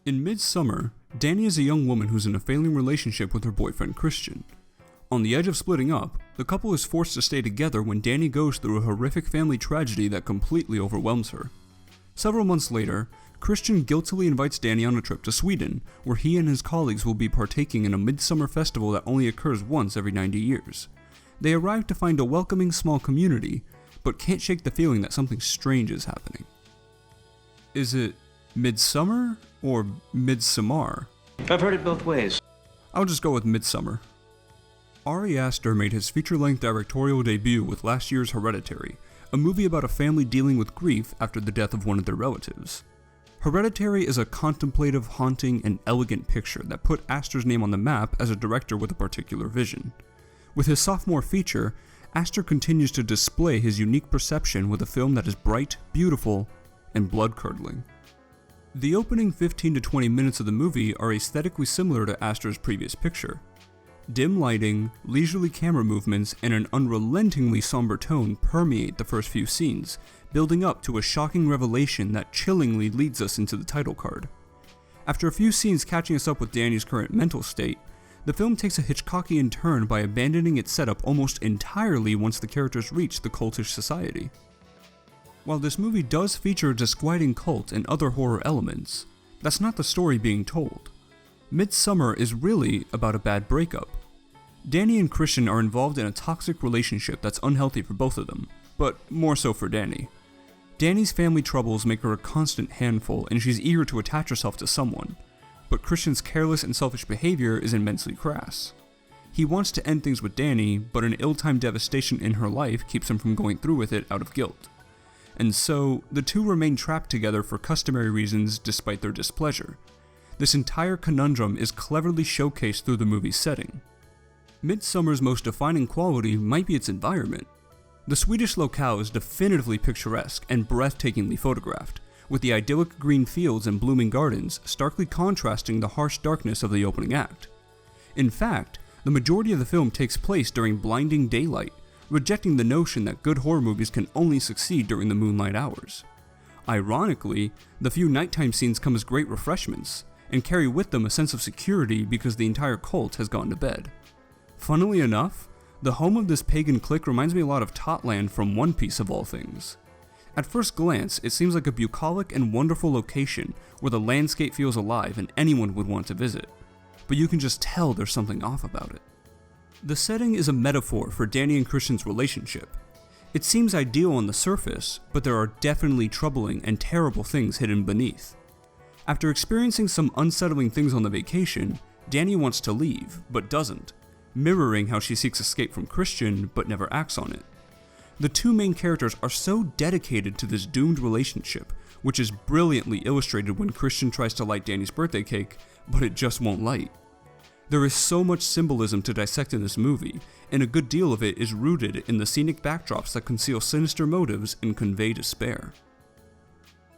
In Midsommar, Danny is a young woman who's in a failing relationship with her boyfriend Christian. On the edge of splitting up, the couple is forced to stay together when Danny goes through a horrific family tragedy that completely overwhelms her. Several months later, Christian guiltily invites Danny on a trip to Sweden, where he and his colleagues will be partaking in a midsummer festival that only occurs once every 90 years. They arrive to find a welcoming small community, but can't shake the feeling that something strange is happening. Is it Midsommar or Midsommar? I've heard it both ways. I'll just go with Midsommar. Ari Aster made his feature-length directorial debut with last year's Hereditary, a movie about a family dealing with grief after the death of one of their relatives. Hereditary is a contemplative, haunting, and elegant picture that put Aster's name on the map as a director with a particular vision. With his sophomore feature, Aster continues to display his unique perception with a film that is bright, beautiful, and blood-curdling. The opening 15 to 20 minutes of the movie are aesthetically similar to Aster's previous picture. Dim lighting, leisurely camera movements, and an unrelentingly somber tone permeate the first few scenes, building up to a shocking revelation that chillingly leads us into the title card. After a few scenes catching us up with Danny's current mental state, the film takes a Hitchcockian turn by abandoning its setup almost entirely once the characters reach the cultish society. While this movie does feature a disquieting cult and other horror elements, that's not the story being told. Midsommar is really about a bad breakup. Danny and Christian are involved in a toxic relationship that's unhealthy for both of them, but more so for Danny. Danny's family troubles make her a constant handful and she's eager to attach herself to someone, but Christian's careless and selfish behavior is immensely crass. He wants to end things with Danny, but an ill-timed devastation in her life keeps him from going through with it out of guilt. And so, the two remain trapped together for customary reasons despite their displeasure. This entire conundrum is cleverly showcased through the movie's setting. Midsommar's most defining quality might be its environment. The Swedish locale is definitively picturesque and breathtakingly photographed, with the idyllic green fields and blooming gardens starkly contrasting the harsh darkness of the opening act. In fact, the majority of the film takes place during blinding daylight, rejecting the notion that good horror movies can only succeed during the moonlight hours. Ironically, the few nighttime scenes come as great refreshments, and carry with them a sense of security because the entire cult has gone to bed. Funnily enough, the home of this pagan clique reminds me a lot of Totland from One Piece of all things. At first glance, it seems like a bucolic and wonderful location where the landscape feels alive and anyone would want to visit, but you can just tell there's something off about it. The setting is a metaphor for Danny and Christian's relationship. It seems ideal on the surface, but there are definitely troubling and terrible things hidden beneath. After experiencing some unsettling things on the vacation, Danny wants to leave, but doesn't, mirroring how she seeks escape from Christian but never acts on it. The two main characters are so dedicated to this doomed relationship, which is brilliantly illustrated when Christian tries to light Danny's birthday cake, but it just won't light. There is so much symbolism to dissect in this movie, and a good deal of it is rooted in the scenic backdrops that conceal sinister motives and convey despair.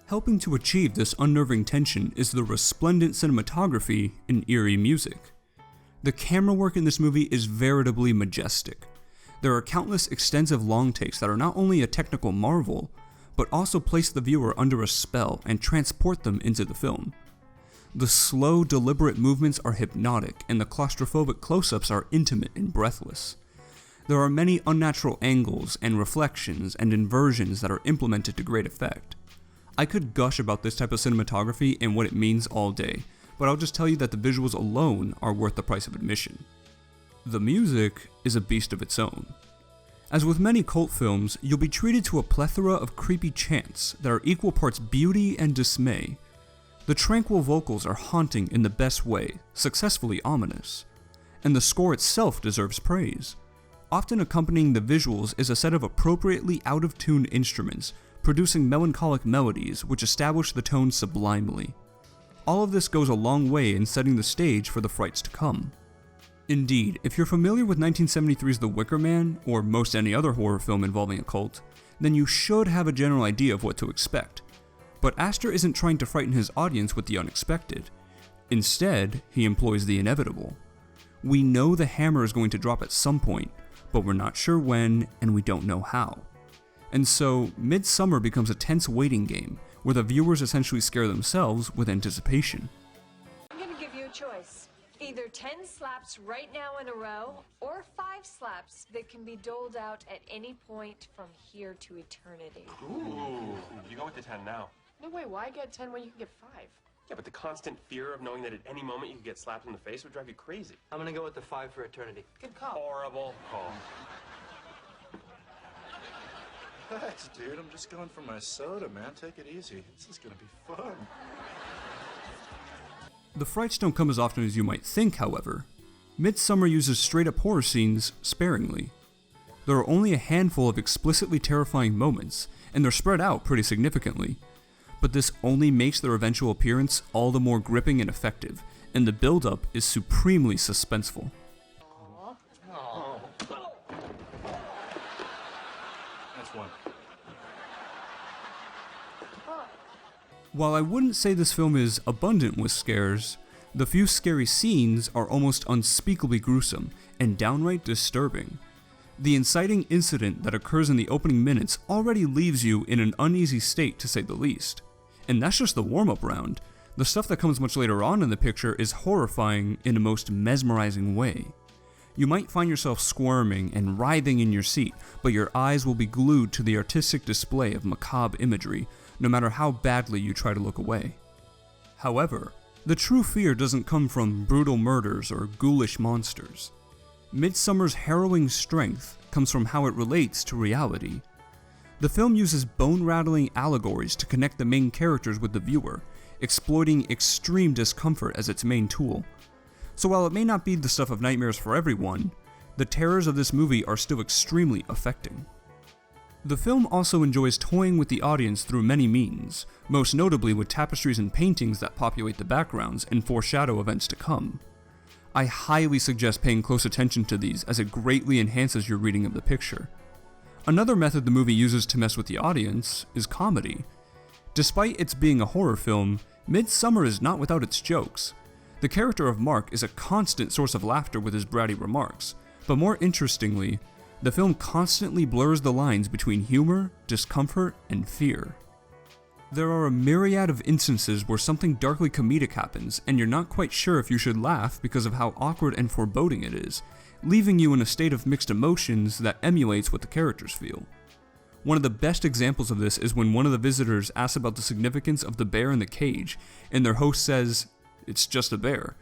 Helping to achieve this unnerving tension is the resplendent cinematography and eerie music. The camera work in this movie is veritably majestic. There are countless extensive long takes that are not only a technical marvel, but also place the viewer under a spell and transport them into the film. The slow, deliberate movements are hypnotic, and the claustrophobic close-ups are intimate and breathless. There are many unnatural angles and reflections and inversions that are implemented to great effect. I could gush about this type of cinematography and what it means all day, but I'll just tell you that the visuals alone are worth the price of admission. The music is a beast of its own. As with many cult films, you'll be treated to a plethora of creepy chants that are equal parts beauty and dismay. The tranquil vocals are haunting in the best way, successfully ominous. And the score itself deserves praise. Often accompanying the visuals is a set of appropriately out-of-tune instruments, producing melancholic melodies which establish the tone sublimely. All of this goes a long way in setting the stage for the frights to come. Indeed, if you're familiar with 1973's The Wicker Man, or most any other horror film involving a cult, then you should have a general idea of what to expect. But Aster isn't trying to frighten his audience with the unexpected. Instead, he employs the inevitable. We know the hammer is going to drop at some point, but we're not sure when, and we don't know how. And so, Midsommar becomes a tense waiting game, where the viewers essentially scare themselves with anticipation. Either 10 slaps right now in a row, or 5 slaps that can be doled out at any point from here to eternity. Ooh, you go with the 10 now. No way, why get 10 when you can get 5? Yeah, but the constant fear of knowing that at any moment you could get slapped in the face would drive you crazy. I'm gonna go with the 5 for eternity. Good call. Horrible call. Thanks, dude. I'm just going for my soda, man. Take it easy. This is gonna be fun. The frights don't come as often as you might think, however. Midsommar uses straight-up horror scenes sparingly. There are only a handful of explicitly terrifying moments, and they're spread out pretty significantly. But this only makes their eventual appearance all the more gripping and effective, and the build-up is supremely suspenseful. Oh. That's one. While I wouldn't say this film is abundant with scares, the few scary scenes are almost unspeakably gruesome and downright disturbing. The inciting incident that occurs in the opening minutes already leaves you in an uneasy state, to say the least. And that's just the warm-up round. The stuff that comes much later on in the picture is horrifying in a most mesmerizing way. You might find yourself squirming and writhing in your seat, but your eyes will be glued to the artistic display of macabre imagery, no matter how badly you try to look away. However, the true fear doesn't come from brutal murders or ghoulish monsters. Midsommar's harrowing strength comes from how it relates to reality. The film uses bone-rattling allegories to connect the main characters with the viewer, exploiting extreme discomfort as its main tool. So while it may not be the stuff of nightmares for everyone, the terrors of this movie are still extremely affecting. The film also enjoys toying with the audience through many means, most notably with tapestries and paintings that populate the backgrounds and foreshadow events to come. I highly suggest paying close attention to these, as it greatly enhances your reading of the picture. Another method the movie uses to mess with the audience is comedy. Despite its being a horror film, Midsommar is not without its jokes. The character of Mark is a constant source of laughter with his bratty remarks, but more interestingly, the film constantly blurs the lines between humor, discomfort, and fear. There are a myriad of instances where something darkly comedic happens, and you're not quite sure if you should laugh because of how awkward and foreboding it is, leaving you in a state of mixed emotions that emulates what the characters feel. One of the best examples of this is when one of the visitors asks about the significance of the bear in the cage, and their host says, "It's just a bear,"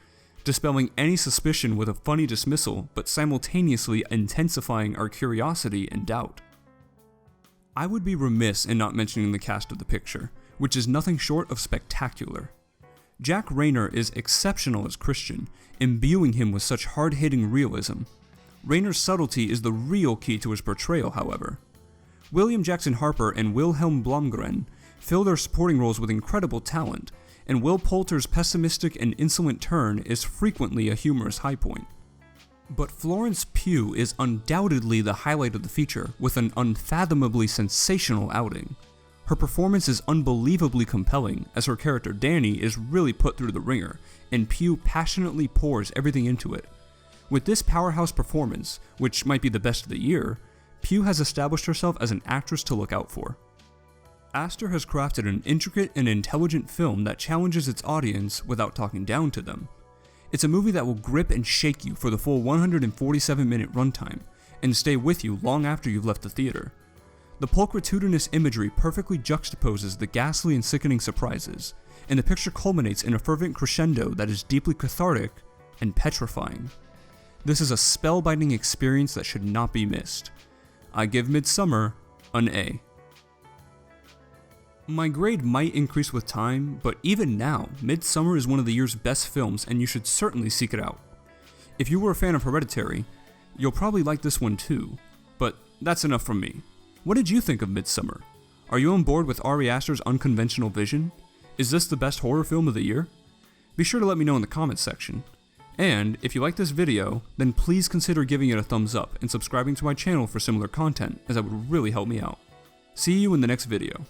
dispelling any suspicion with a funny dismissal, but simultaneously intensifying our curiosity and doubt. I would be remiss in not mentioning the cast of the picture, which is nothing short of spectacular. Jack Reynor is exceptional as Christian, imbuing him with such hard-hitting realism. Raynor's subtlety is the real key to his portrayal, however. William Jackson Harper and Wilhelm Blomgren fill their supporting roles with incredible talent, and Will Poulter's pessimistic and insolent turn is frequently a humorous high point. But Florence Pugh is undoubtedly the highlight of the feature, with an unfathomably sensational outing. Her performance is unbelievably compelling, as her character Danny is really put through the ringer, and Pugh passionately pours everything into it. With this powerhouse performance, which might be the best of the year, Pugh has established herself as an actress to look out for. Aster has crafted an intricate and intelligent film that challenges its audience without talking down to them. It's a movie that will grip and shake you for the full 147-minute runtime, and stay with you long after you've left the theater. The pulchritudinous imagery perfectly juxtaposes the ghastly and sickening surprises, and the picture culminates in a fervent crescendo that is deeply cathartic and petrifying. This is a spellbinding experience that should not be missed. I give Midsommar an A. My grade might increase with time, but even now, Midsommar is one of the year's best films, and you should certainly seek it out. If you were a fan of Hereditary, you'll probably like this one too, but that's enough from me. What did you think of Midsommar? Are you on board with Ari Aster's unconventional vision? Is this the best horror film of the year? Be sure to let me know in the comments section. And if you like this video, then please consider giving it a thumbs up and subscribing to my channel for similar content, as that would really help me out. See you in the next video.